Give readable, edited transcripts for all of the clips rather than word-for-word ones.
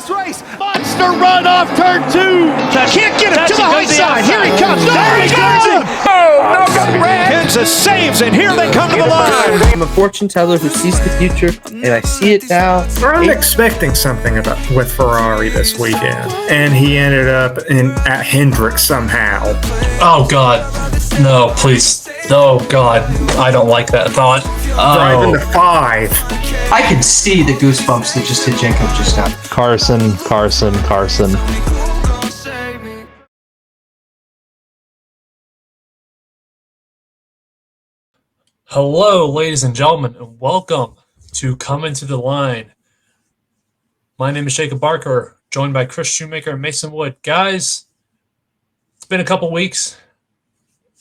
this race. Monster run off turn 2. Can't get it to the high side. Here he comes. There he goes. Oh, no, Kansas saves, and here they come to the line. I'm a fortune teller who sees the future, and I see it now. I'm expecting something with Ferrari this weekend, and he ended up at Hendrick somehow. Oh, God. No, please. Oh, God. I don't like that thought. Driving to 5. I can see the goosebumps that just hit Jacob just now. Carson. Hello, ladies and gentlemen, and welcome to Coming to the Line. My name is Jacob Barker, joined by Chris Shoemaker and Mason Wood. Guys, it's been a couple weeks.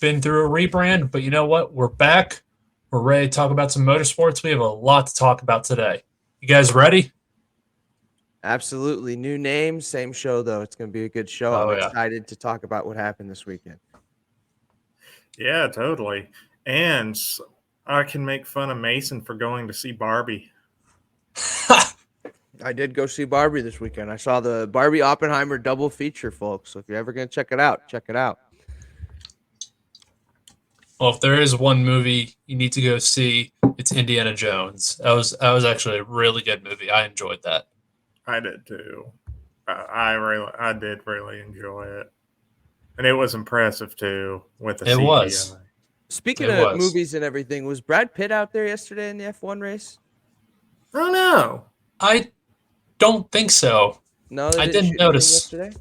Been through a rebrand, but you know what? We're back. We're ready to talk about some motorsports. We have a lot to talk about today. You guys ready? Absolutely. New name, same show, though. It's going to be a good show. I'm excited to talk about what happened this weekend. Yeah, totally. And I can make fun of Mason for going to see Barbie. I did go see Barbie this weekend. I saw the Barbie Oppenheimer double feature, folks. So if you're ever going to check it out, check it out. Well, if there is one movie you need to go see, it's Indiana Jones. That was actually a really good movie. I enjoyed that. I did too. I did really enjoy it, and it was impressive too with the CGI. It was. Speaking of movies and everything, was Brad Pitt out there yesterday in the F1 race? Oh no, I don't think so. No, I didn't notice. Yesterday?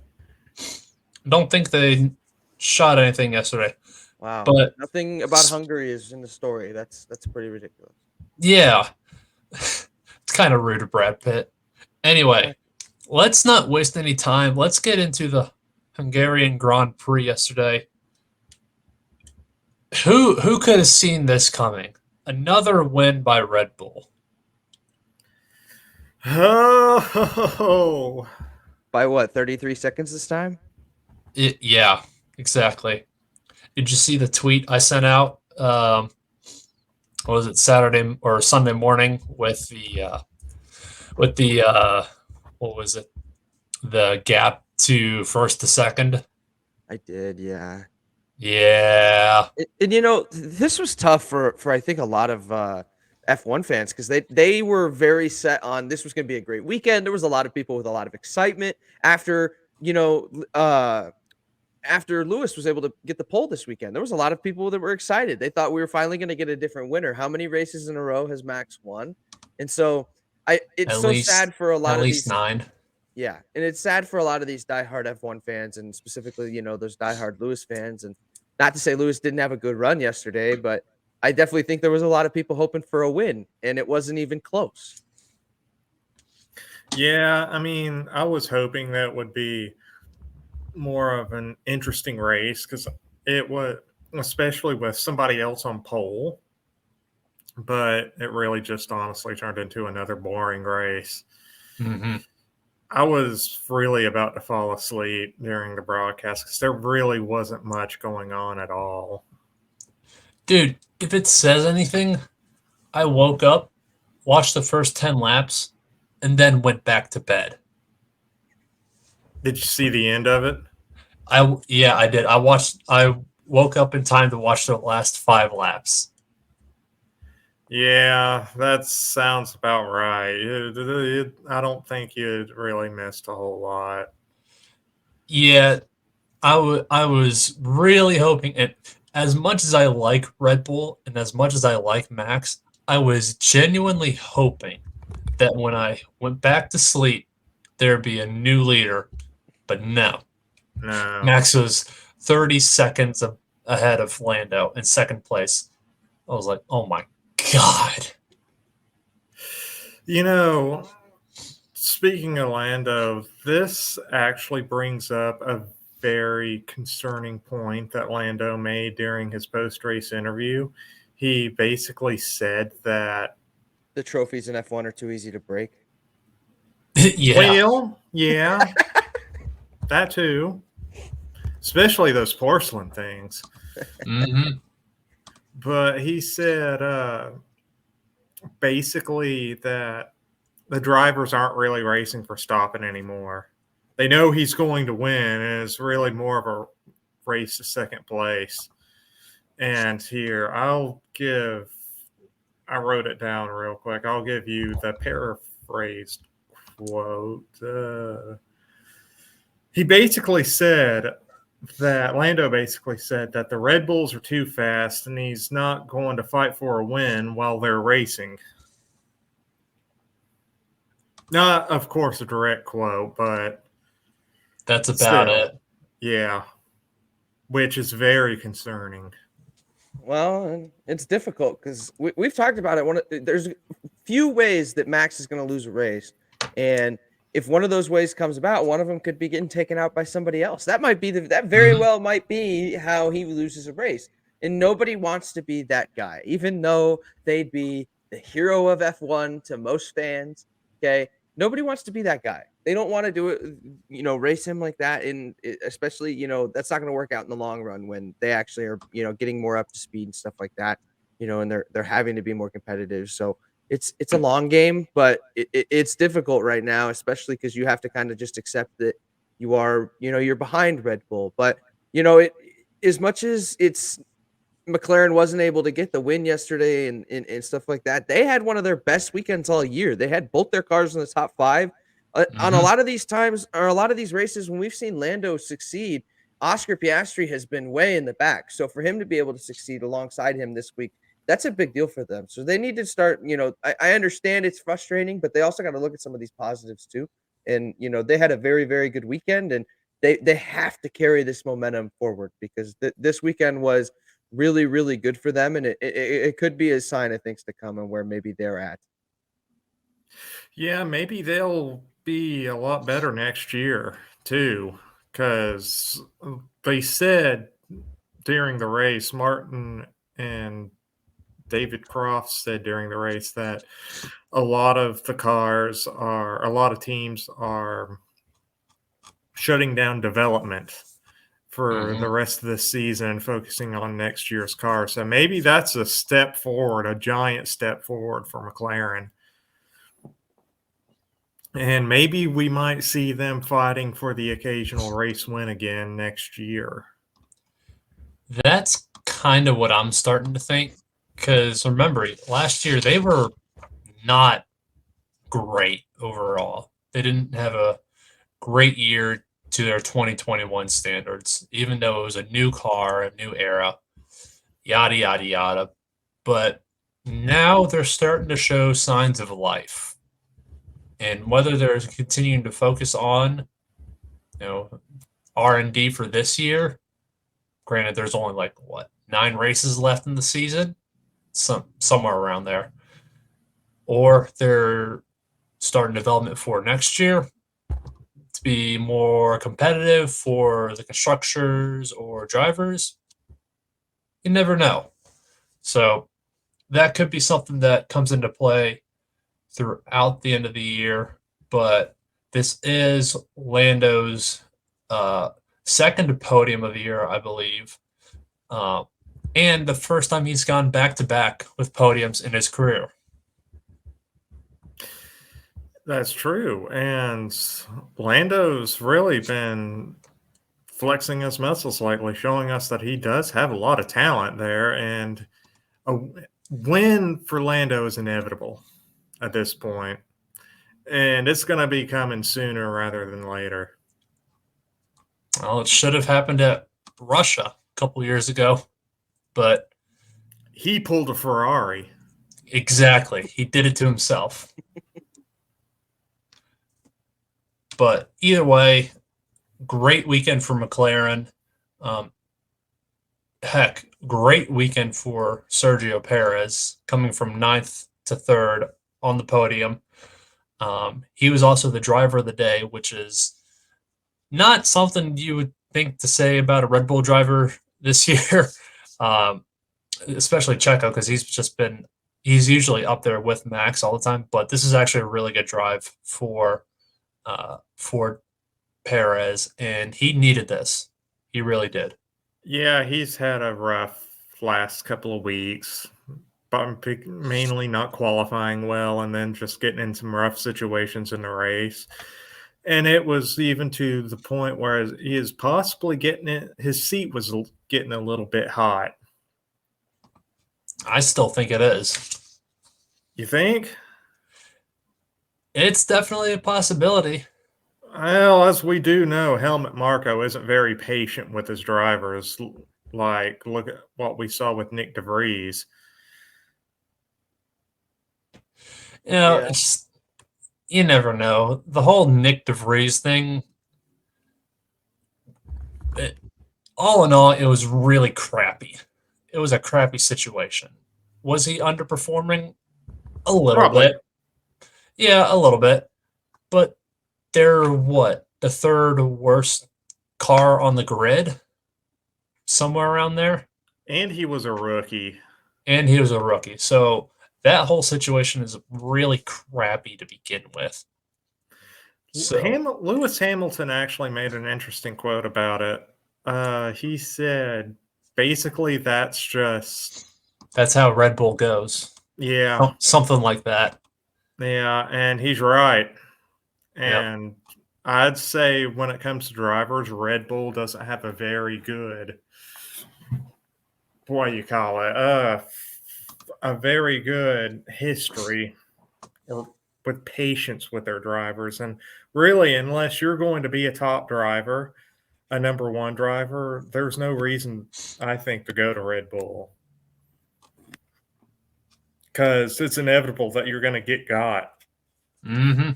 Don't think they shot anything yesterday. Wow, but nothing about Hungary is in the story. That's pretty ridiculous. Yeah, it's kind of rude of Brad Pitt. Anyway, let's not waste any time. Let's get into the Hungarian Grand Prix yesterday. Who could have seen this coming? Another win by Red Bull. Oh, by what? 33 seconds this time? Yeah, exactly. Did you see the tweet I sent out? What was it, Saturday or Sunday morning with the what was it? The gap to first to second. I did, yeah. Yeah. And you know, this was tough for I think a lot of F1 fans because they were very set on this was going to be a great weekend. There was a lot of people with a lot of excitement after, after Lewis was able to get the pole this weekend. There was a lot of people that were excited. They thought we were finally going to get a different winner. How many races in a row has Max won? And so sad for a lot of these 9. Yeah, and it's sad for a lot of these diehard F1 fans, and specifically, those diehard Lewis fans. And not to say Lewis didn't have a good run yesterday, but I definitely think there was a lot of people hoping for a win, and it wasn't even close. Yeah, I mean, I was hoping that would be more of an interesting race because it was, especially with somebody else on pole, but it really just honestly turned into another boring race. Mm-hmm. I was really about to fall asleep during the broadcast because there really wasn't much going on at all. Dude, if it says anything, I woke up, watched the first 10 laps, and then went back to bed. Did you see the end of it? Yeah, I did. I woke up in time to watch the last 5 laps. Yeah, that sounds about right. I don't think you really missed a whole lot. Yeah, I was really hoping, and as much as I like Red Bull and as much as I like Max, I was genuinely hoping that when I went back to sleep, there'd be a new leader. But no. Max was 30 seconds ahead of Lando in second place. I was like, oh my God. Speaking of Lando, this actually brings up a very concerning point that Lando made during his post-race interview. He basically said that the trophies in F1 are too easy to break. Yeah. Well, yeah. That too. Especially those porcelain things. Mm-hmm. But he said basically that the drivers aren't really racing for stopping anymore. They know he's going to win, and it's really more of a race to second place. And here, I wrote it down real quick. I'll give you the paraphrased quote. Lando basically said that the Red Bulls are too fast and he's not going to fight for a win while they're racing. Not, of course, a direct quote, but that's about still, it. Yeah, which is very concerning. Well, it's difficult because we've talked about it. There's few ways that Max is going to lose a race, and if one of those ways comes about, one of them could be getting taken out by somebody else. That might be that very well might be how he loses a race, and nobody wants to be that guy, even though they'd be the hero of F1 to most fans. Okay, nobody wants to be that guy. They don't want to do it, race him like that. And especially, that's not going to work out in the long run when they actually are, getting more up to speed and stuff like that, and they're having to be more competitive. So it's a long game, but it's difficult right now, especially because you have to kind of just accept that you are, you're behind Red Bull. But, as much as it's McLaren wasn't able to get the win yesterday and stuff like that, they had one of their best weekends all year. They had both their cars in the top 5. On a lot of these times, or a lot of these races, when we've seen Lando succeed, Oscar Piastri has been way in the back. So for him to be able to succeed alongside him this week, that's a big deal for them. So they need to start, I understand it's frustrating, but they also got to look at some of these positives too. And, they had a very, very good weekend, and they have to carry this momentum forward because this weekend was really, really good for them. And it could be a sign of things to come and where maybe they're at. Yeah, maybe they'll be a lot better next year too, because they said during the race, Martin and David Croft said during the race that a lot of teams are shutting down development for the rest of the season and focusing on next year's car. So maybe that's a step forward, a giant step forward for McLaren. And maybe we might see them fighting for the occasional race win again next year. That's kind of what I'm starting to think. Because remember, last year they were not great overall. They didn't have a great year to their 2021 standards, even though it was a new car, a new era, yada, yada, yada. But now they're starting to show signs of life. And whether they're continuing to focus on, R&D for this year, granted, there's only 9 races left in the season, somewhere around there, or they're starting development for next year to be more competitive for the constructors or drivers. You never know. So that could be something that comes into play throughout the end of the year, but this is Lando's second podium of the year, I believe, and the first time he's gone back-to-back with podiums in his career. That's true, and Lando's really been flexing his muscles lately, showing us that he does have a lot of talent there, and a win for Lando is inevitable at this point, and it's going to be coming sooner rather than later. Well, it should have happened at Russia a couple years ago, but he pulled a Ferrari. Exactly. He did it to himself. But either way, great weekend for McLaren. Great weekend for Sergio Perez, coming from 9th to 3rd on the podium. He was also the driver of the day, which is not something you would think to say about a Red Bull driver this year, especially Checo, because he's usually up there with Max all the time. But this is actually a really good drive for Perez, and he needed this. He really did. Yeah, he's had a rough last couple of weeks. but mainly not qualifying well and then just getting in some rough situations in the race. And it was even to the point where he is possibly getting it. His seat was getting a little bit hot. I still think it is. You think? It's definitely a possibility. Well, as we do know, Helmut Marko isn't very patient with his drivers. Like, look at what we saw with Nick DeVries. You know, it's, you never know. The whole Nick DeVries thing, all in all, it was really crappy. It was a crappy situation. Was he underperforming? A little Probably. bit. Yeah, a little bit. But they're what? The third worst car on the grid? Somewhere around there. And he was a rookie. And he was a rookie. So that whole situation is really crappy to begin with. So Lewis Hamilton actually made an interesting quote about it. He said, basically, that's how Red Bull goes. Yeah. Something like that. Yeah, and he's right. And I'd say when it comes to drivers, Red Bull doesn't have a very good, what do you call it? A very good history or with patience with their drivers. And really, unless you're going to be a top driver, a number one driver, there's no reason, I think, to go to Red Bull. Because it's inevitable that you're going to get got. Mm-hmm.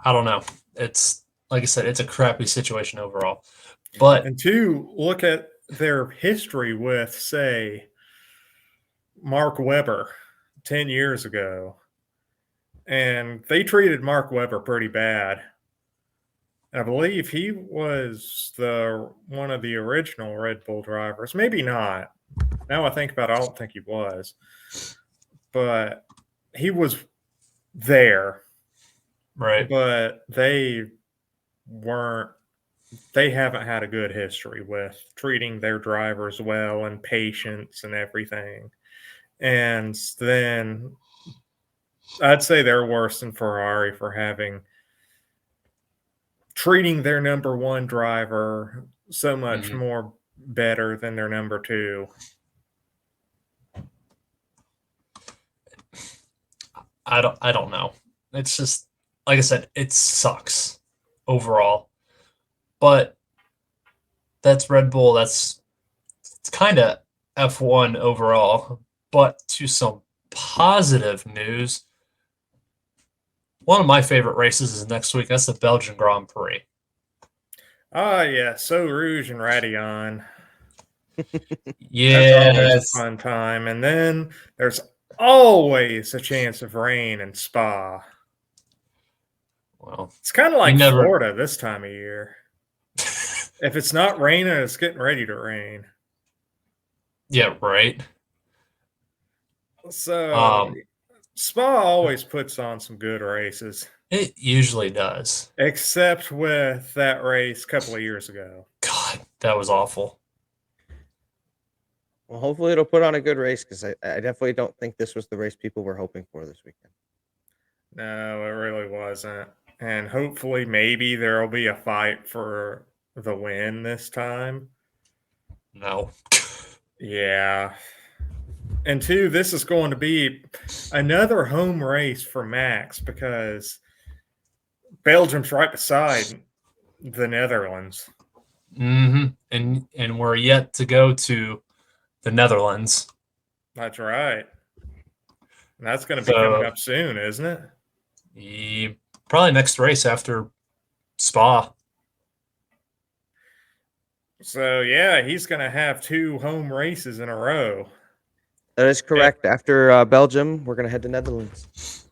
I don't know. It's, like I said, it's a crappy situation overall. But and two, look at their history with, say, Mark Webber 10 years ago. And they treated Mark Webber pretty bad. I believe he was one of the original Red Bull drivers. Maybe not. Now I think about it, I don't think he was. But he was there. Right. But they haven't had a good history with treating their drivers well and patience and everything. And then I'd say they're worse than Ferrari for treating their number one driver so much more better than their number two. I don't know. It's just, like I said, it sucks overall. But that's Red Bull. It's kind of F1 overall. But to some positive news, one of my favorite races is next week. That's the Belgian Grand Prix. Oh, yeah. So Rouge and Radion. Yeah. That's always a fun time. And then there's always a chance of rain in Spa. Well, it's kind of like Florida this time of year. If it's not raining, it's getting ready to rain. Yeah, right. So Spa always puts on some good races. It usually does. Except with that race a couple of years ago. God, that was awful. Well, hopefully it'll put on a good race because I definitely don't think this was the race people were hoping for this weekend. No, it really wasn't. And hopefully maybe there will be a fight for the win this time. No. Yeah. And two, this is going to be another home race for Max because Belgium's right beside the Netherlands. Mm-hmm. And we're yet to go to the Netherlands. That's right. And that's going to be coming up soon, isn't it? Probably next race after Spa. So, yeah, he's going to have 2 home races in a row. That is correct. Yeah. After Belgium, we're going to head to Netherlands.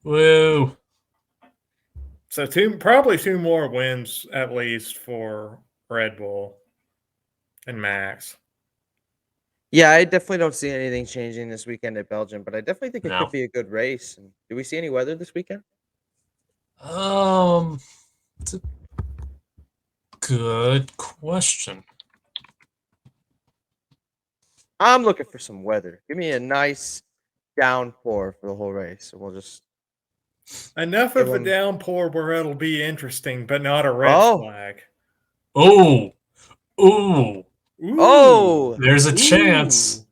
Woo. So probably 2 more wins at least for Red Bull and Max. Yeah, I definitely don't see anything changing this weekend at Belgium, but I definitely think it could be a good race. And do we see any weather this weekend? It's a good question. I'm looking for some weather. Give me a nice downpour for the whole race, and we'll just Enough give of a 'em- downpour where it'll be interesting, but not a red Oh, flag. Oh, ooh, Ooh. there's a chance. Ooh.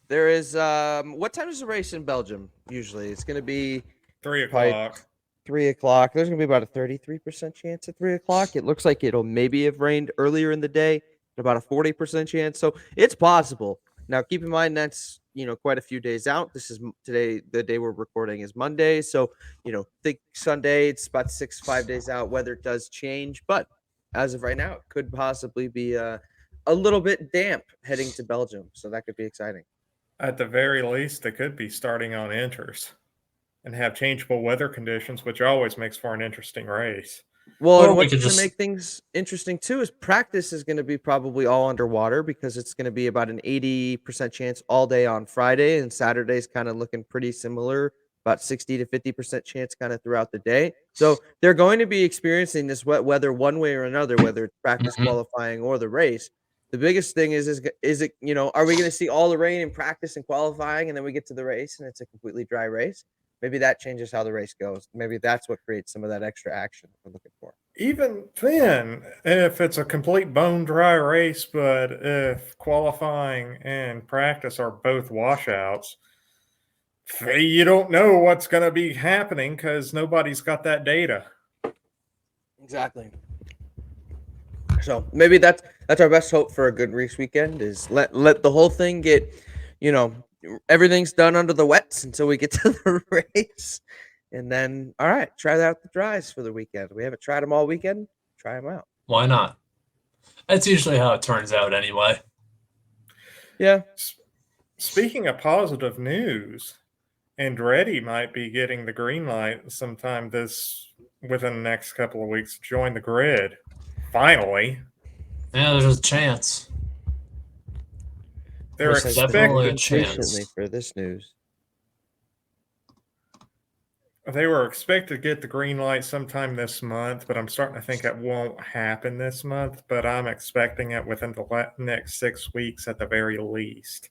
there is. What time is the race in Belgium? Usually, it's going to be 3 probably o'clock. 3 o'clock. There's going to be about a 33% chance at 3 o'clock. It looks like it'll maybe have rained earlier in the day, about a 40% chance. So it's possible. Now, keep in mind that's quite a few days out. This is today. The day we're recording is Monday, so think Sunday. It's about 5 days out. Weather does change, but as of right now, it could possibly be a little bit damp heading to Belgium. So that could be exciting. At the very least, they could be starting on inters and have changeable weather conditions, which always makes for an interesting race. Well, Or and we what's could going to just make things interesting too is practice is going to be probably all underwater because it's going to be about an 80% chance all day on Friday, and Saturday's kind of looking pretty similar, about 60 to 50% chance kind of throughout the day. So they're going to be experiencing this wet weather one way or another, whether it's practice, Mhm. qualifying, or the race. The biggest thing is it are we going to see all the rain in practice and qualifying, and then we get to the race and it's a completely dry race? Maybe that changes how the race goes. Maybe that's what creates some of that extra action we're looking for. Even then, if it's a complete bone dry race, but if qualifying and practice are both washouts, you don't know what's going to be happening because nobody's got that data. Exactly. So maybe that's our best hope for a good race weekend is let the whole thing get, everything's done under the wets until we get to the race, and then all right, try out the dries for the weekend. We haven't tried them all weekend. Try them out. Why not? That's usually how it turns out anyway. Yeah. Speaking of positive news, Andretti might be getting the green light sometime within the next couple of weeks to join the grid. Finally. Yeah, there's a chance. They're Chris has been definitely a waiting chance. patiently for this news. They were expected to get the green light sometime this month, but I'm starting to think it won't happen this month. But I'm expecting it within the next 6 weeks at the very least.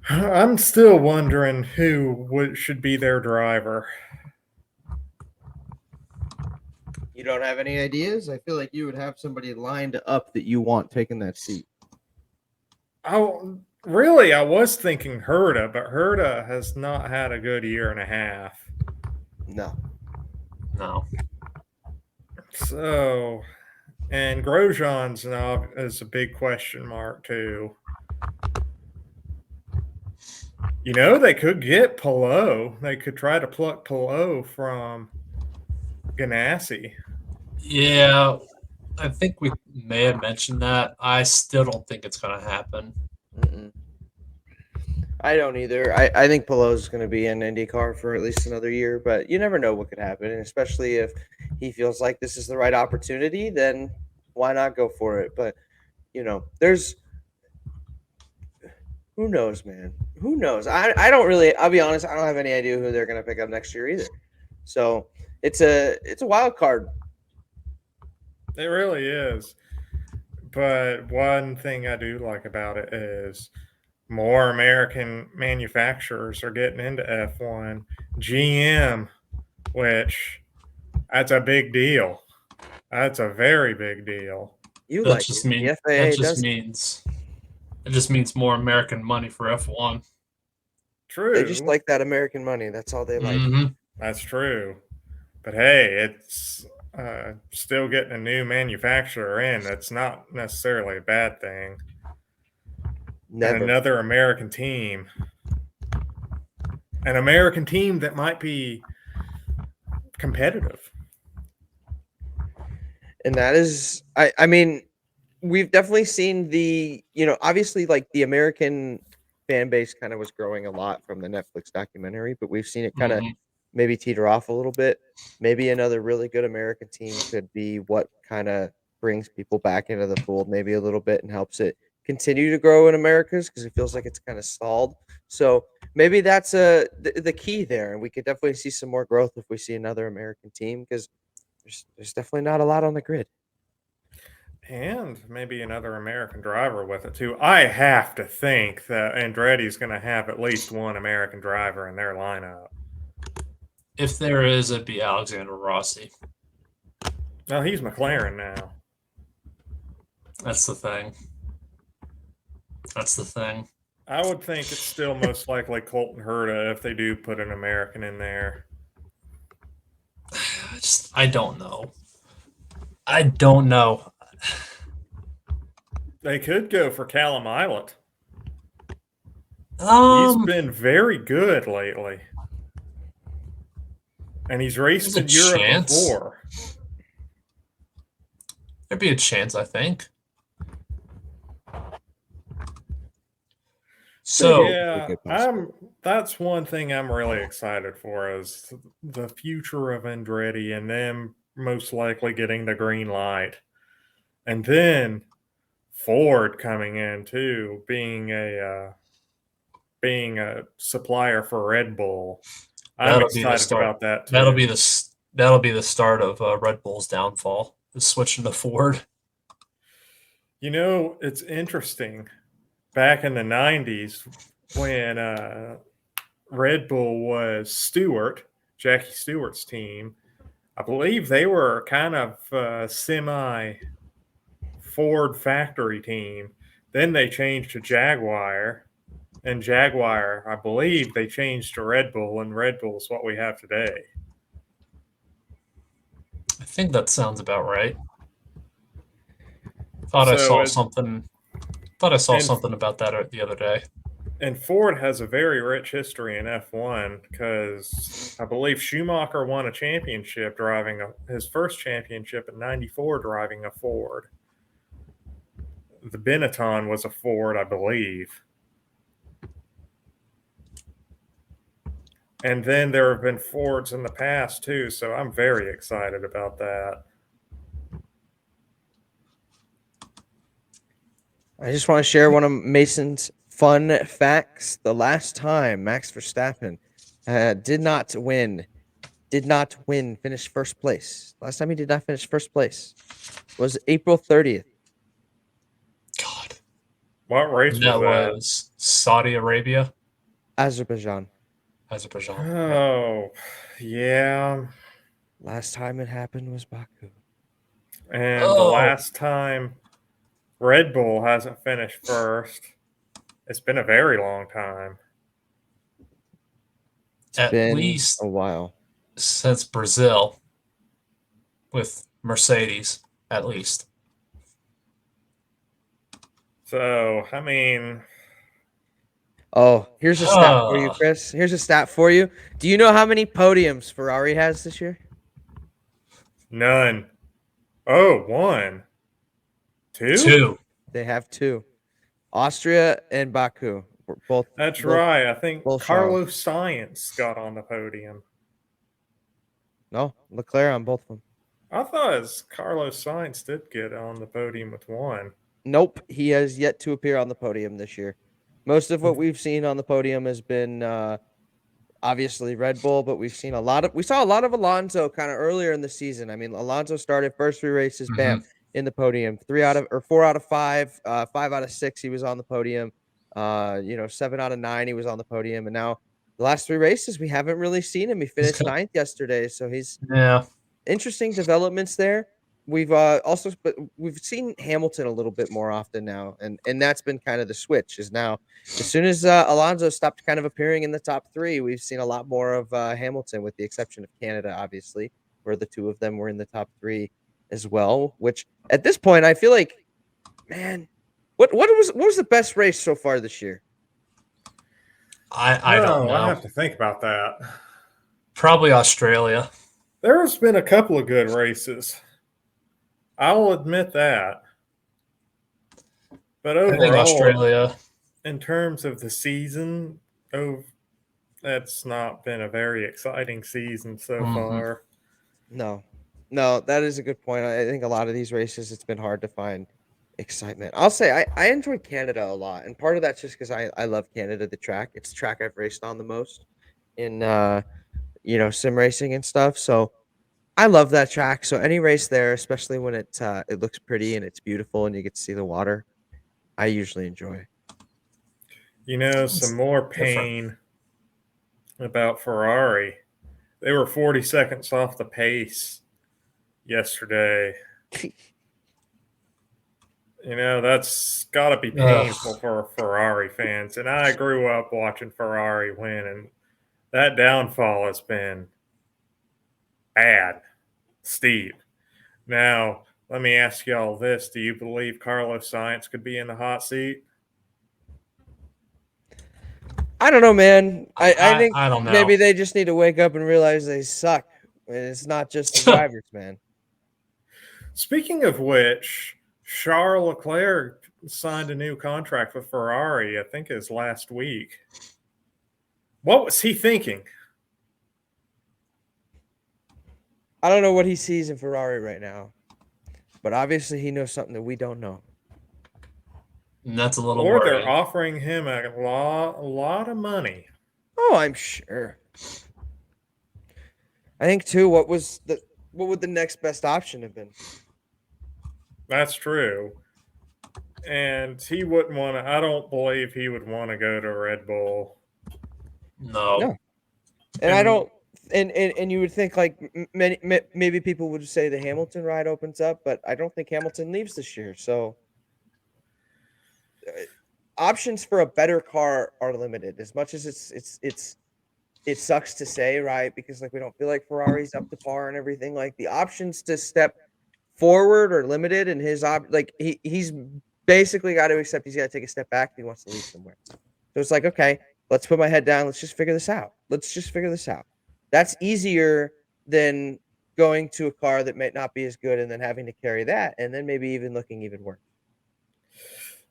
I'm still wondering who should be their driver. You don't have any ideas? I feel like you would have somebody lined up that you want taking that seat. I was thinking Herta, but Herta has not had a good year and a half. No. No. So, and Grosjean's is a big question mark too. They could get Palou. They could try to pluck Palou from Ganassi. Yeah, I think we may have mentioned that. I still don't think it's going to happen. Mm-mm. I don't either. I think Palou's going to be in IndyCar for at least another year, but you never know what could happen, and especially if he feels like this is the right opportunity, then why not go for it? But there's who knows, man. Who knows? I don't really. I'll be honest. I don't have any idea who they're going to pick up next year either. So it's a wild card. It really is. But one thing I do like about it is more American manufacturers are getting into F1. GM, which that's a big deal. That's a very big deal. You That like just it. means The FAA that just does. means it just means more American money for F1. True. They just like that American money. That's all they like. Mm-hmm. That's true. But hey, it's still getting a new manufacturer in. That's not necessarily a bad thing. Never. And another American team. An American team that might be competitive. And that is, I mean, we've definitely seen obviously like the American fan base kind of was growing a lot from the Netflix documentary, but we've seen it kind of maybe teeter off a little bit. Maybe another really good American team could be what kind of brings people back into the fold maybe a little bit and helps it continue to grow in America's because it feels like it's kind of stalled. So maybe that's the key there, and we could definitely see some more growth if we see another American team because there's definitely not a lot on the grid. And maybe another American driver with it too. I have to think that Andretti's going to have at least one American driver in their lineup. If there is, it'd be Alexander Rossi. Well, he's McLaren now. That's the thing. That's the thing. I would think it's still most likely Colton Herta if they do put an American in there. I don't know. I don't know. They could go for Callum Islet. He's He's been very good lately. And he's raced in Europe before. There'd be a chance, I think. So yeah, that's one thing I'm really excited for is the future of Andretti and them most likely getting the green light. And then Ford coming in too, being a supplier for Red Bull. I'm excited about that too. That'll be the start of Red Bull's downfall. Is switching to Ford. You know, it's interesting. Back in the 90s, when Red Bull was Jackie Stewart's team, I believe they were kind of semi-Ford factory team. Then they changed to Jaguar, and Jaguar, I believe, they changed to Red Bull, and Red Bull is what we have today. I think that sounds about right. I saw something about that the other day. And Ford has a very rich history in F1 because I believe Schumacher won a championship his first championship in '94 driving a Ford. The Benetton was a Ford, I believe. And then there have been Fords in the past too, so I'm very excited about that. I just want to share one of Mason's fun facts. The last time Max Verstappen did not win, finish first place. Last time he did not finish first place was April 30th. God. What race was that? Was Saudi Arabia? Azerbaijan. Oh, yeah. Last time it happened was Baku. And the last time Red Bull hasn't finished first, it's been a very long time. It's been a while. Since Brazil with Mercedes, at least. So, I mean... Oh, here's a stat for you, Chris. Here's a stat for you. Do you know how many podiums Ferrari has this year? None. Oh, one. Two. They have two. Austria and Baku. Both. That's right. I think Carlos Sainz got on the podium. No, Leclerc on both of them. I thought Carlos Sainz did get on the podium with one. Nope, he has yet to appear on the podium this year. Most of what we've seen on the podium has been obviously Red Bull, but we saw a lot of Alonso kind of earlier in the season. I mean, Alonso started first 3 races, bam, in the podium. 4 out of 5, 5 out of 6, he was on the podium. 7 out of 9, he was on the podium, and now the last 3 races, we haven't really seen him. He finished 9th yesterday, so he's interesting developments there. We've we've seen Hamilton a little bit more often now, and that's been kind of the switch. Is now as soon as Alonso stopped kind of appearing in the top 3, we've seen a lot more of Hamilton, with the exception of Canada, obviously, where the 2 of them were in the top 3 as well. Which at this point, I feel like, man, what was the best race so far this year? I don't know. I have to think about that. Probably Australia. There's been a couple of good races. I'll admit that. But overall, I think Australia, in terms of the season, that's not been a very exciting season so far. No, that is a good point. I think a lot of these races, it's been hard to find excitement. I'll say I enjoyed Canada a lot, and part of that's just because I love Canada, the track. It's the track I've raced on the most in sim racing and stuff. So I love that track. So any race there, especially when it looks pretty and it's beautiful and you get to see the water, I usually enjoy. Some more pain about Ferrari. They were 40 seconds off the pace yesterday. That's got to be painful for Ferrari fans. And I grew up watching Ferrari win, and that downfall has been bad, steep. Now, let me ask y'all this. Do you believe Carlos Sainz could be in the hot seat? I don't know, man. I think I don't know. maybe they just need to wake up and realize they suck. And it's not just the drivers, man. Speaking of which, Charles Leclerc signed a new contract with Ferrari, I think it was last week. What was he thinking? I don't know what he sees in Ferrari right now, but obviously he knows something that we don't know. And that's a little Or worrying. they're offering him a lot of money. Oh, I'm sure. I think too. What would the next best option have been? That's true. And he wouldn't want to. I don't believe he would want to go to Red Bull. No. And I don't. And you would think like maybe people would say the Hamilton ride opens up, but I don't think Hamilton leaves this year. So options for a better car are limited. As much as it sucks to say, right? Because like we don't feel like Ferrari's up to par and everything. Like the options to step forward are limited, and he's basically got to accept he's got to take a step back if he wants to leave somewhere. So it's like, okay, let's put my head down. Let's just figure this out. That's easier than going to a car that might not be as good and then having to carry that, and then maybe even looking even worse.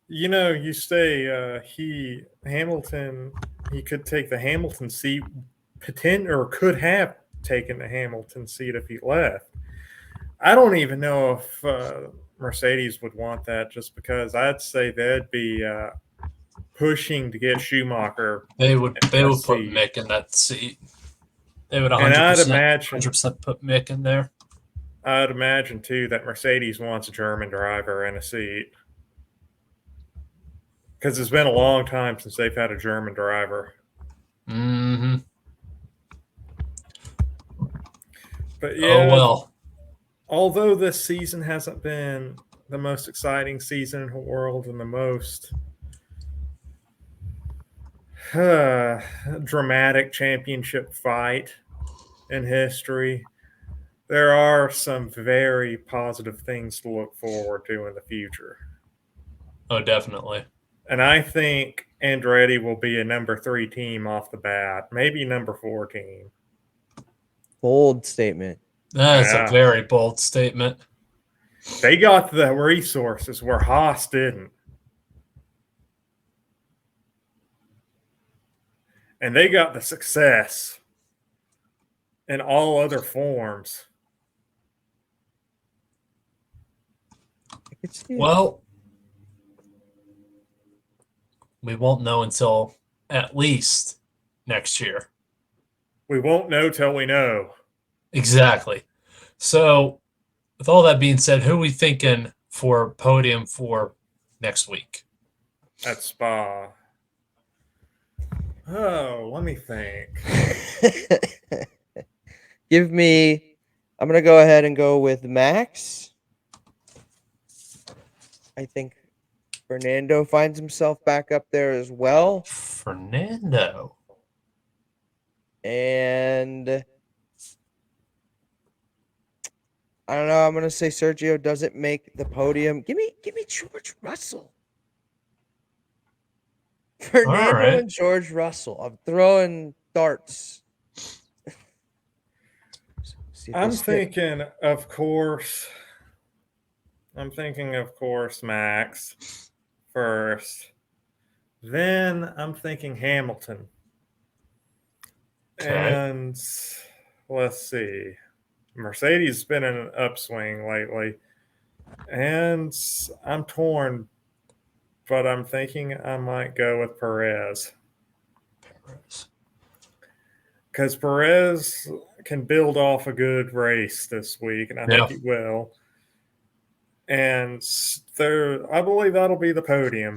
You say he could take the Hamilton seat, or could have taken the Hamilton seat if he left. I don't even know if Mercedes would want that, just because I'd say they'd be pushing to get Schumacher. They would put Mick in that seat. They would 100%, and I'd imagine 100% put Mick in there. I'd imagine too that Mercedes wants a German driver in a seat, because it's been a long time since they've had a German driver. Mm-hmm. But yeah. Oh well. Although this season hasn't been the most exciting season in the world and the most dramatic championship fight in history, there are some very positive things to look forward to in the future. Oh, definitely. And I think Andretti will be a number 3 team off the bat, maybe number 4 team. Bold statement. That's a very bold statement. They got the resources where Haas didn't. And they got the success in all other forms. Well, we won't know until at least next year. We won't know till we know. Exactly. So, with all that being said, who are we thinking for podium for next week? At Spa. Oh, let me think. I'm going to go ahead and go with Max. I think Fernando finds himself back up there as well. Fernando. And I don't know. I'm going to say Sergio doesn't make the podium. Give me George Russell. Fernando and George Russell. I'm throwing darts. I'm thinking, of course, Max first. Then I'm thinking Hamilton. Okay. And let's see. Mercedes has been in an upswing lately. And I'm torn, but I'm thinking I might go with Perez. Because Perez can build off a good race this week, and I think he will. And I believe that'll be the podium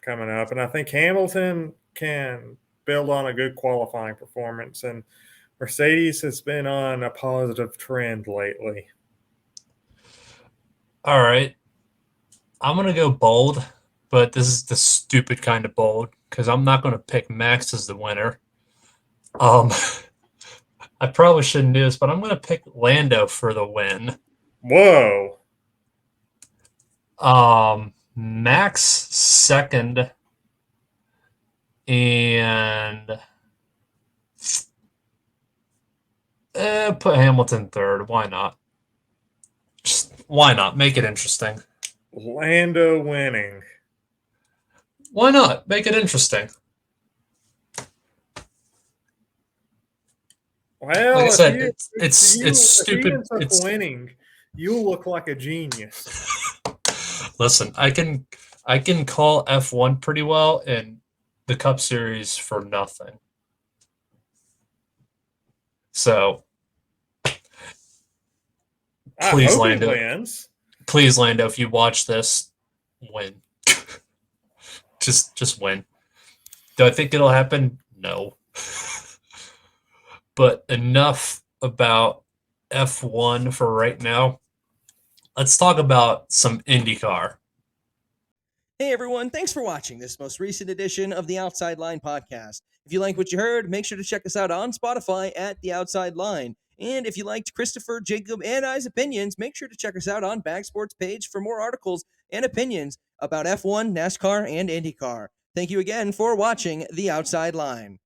coming up. And I think Hamilton can build on a good qualifying performance. And Mercedes has been on a positive trend lately. All right. I'm going to go bold, but this is the stupid kind of bold because I'm not going to pick Max as the winner. I probably shouldn't do this, but I'm going to pick Lando for the win. Whoa. Max second, and put Hamilton third. Why not? Just why not? Make it interesting. Lando winning. Why not? Make it interesting. Well, like I said, it's stupid. If he ends up winning, you look like a genius. Listen, I can call F1 pretty well and the Cup Series for nothing. So please, Lando. Please, Lando, if you watch this, win. just win. Do I think it'll happen? No. But enough about F1 for right now. Let's talk about some IndyCar. Hey everyone, thanks for watching this most recent edition of the Outside Line podcast. If you like what you heard, make sure to check us out on Spotify at The Outside Line. And if you liked Christopher, Jacob, and I's opinions, make sure to check us out on Bag Sports page for more articles and opinions about F1, NASCAR, and IndyCar. Thank you again for watching The Outside Line.